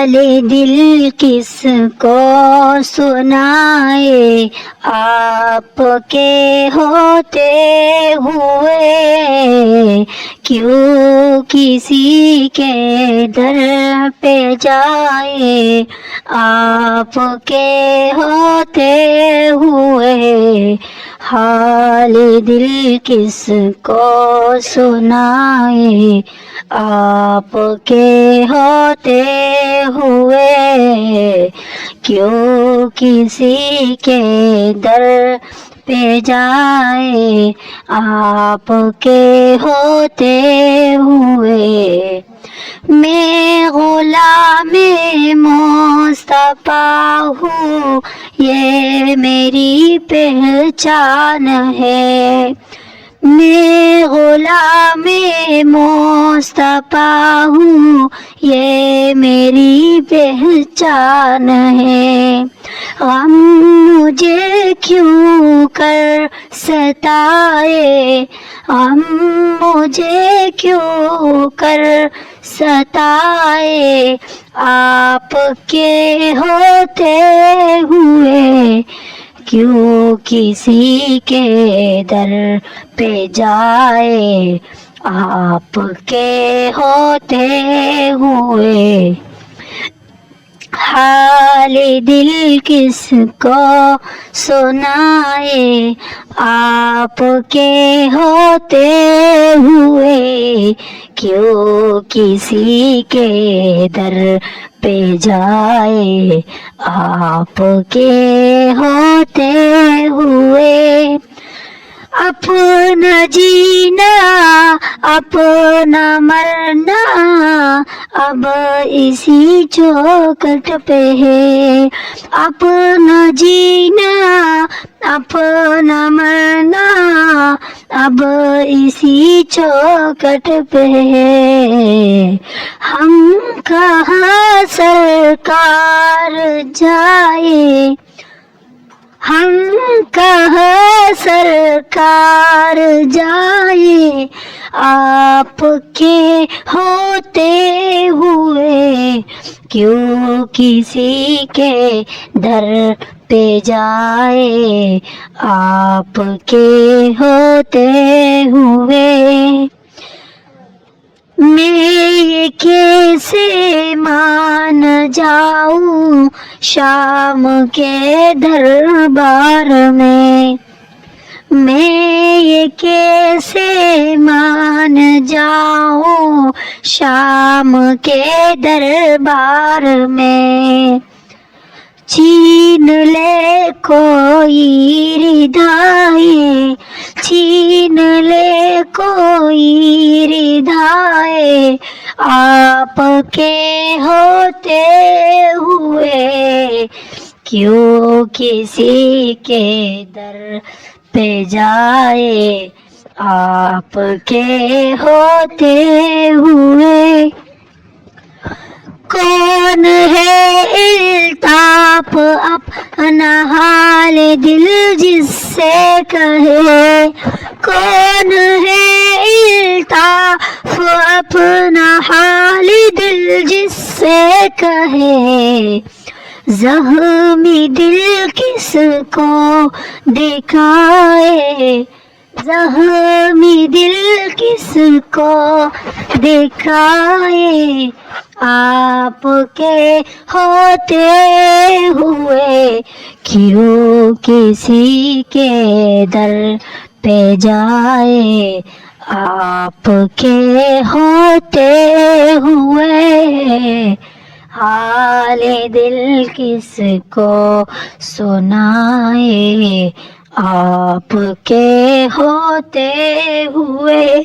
حال دل کس کو سنائے، آپ کے ہوتے ہوئے کیوں کسی کے در پہ جائے، آپ کے ہوتے ہوئے حال دل کس کو سنائے، آپ کے ہوتے ہوئے کیوں کسی کے در پہ جائے، آپ کے ہوتے ہوئے۔ میں غلام مصطفیٰ ہوں، یہ میری پہچان ہے، میں غلام مصطفیٰ ہوں، یہ میری پہچان ہے۔ غم مجھے کیوں کر ستائے، غم مجھے کیوں کر ستائے، آپ کے ہوتے ہوئے کیوں کسی کے در پہ جائے، آپ کے ہوتے ہوئے حال دل کس کو سنائے، آپ کے ہوتے ہوئے کیوں کسی کے در پہ جائے، آپ کے ہوتے ہوئے۔ اپنا جینا اپنا مرنا اب اسی چوکھٹ پہ ہے، اپنا جینا اپنا مرنا اب اسی چوکھٹ پہ ہے۔ ہم کہاں سرکار جائے، ہم کہاں سرکار جائے، آپ کے ہوتے ہوئے کیوں کسی کے در پہ جائے، آپ کے ہوتے ہوئے۔ میں یہ کیسے مان جاؤں شام کے دربار میں، میں یہ کیسے مان جاؤں شام کے دربار میں، چھین لے کوئی ردائے، چھین لے کوئی ردائے، آپ کے ہوتے ہوئے کیوں کسی کے در پہ جائے، آپ کے ہوتے ہوئے۔ کون ہے الطاف اپنا حال دل جس سے کہے، کون ہے الطاف اپنا حال دل جس سے کہے، زخمی دل کس کو دکھائے، زخمی دل کس کو دکھائے، آپ کے ہوتے ہوئے کیوں کسی کے در پہ جائے، آپ کے ہوتے ہوئے حال دل کس کو سنائے، آپ کے ہوتے ہوئے۔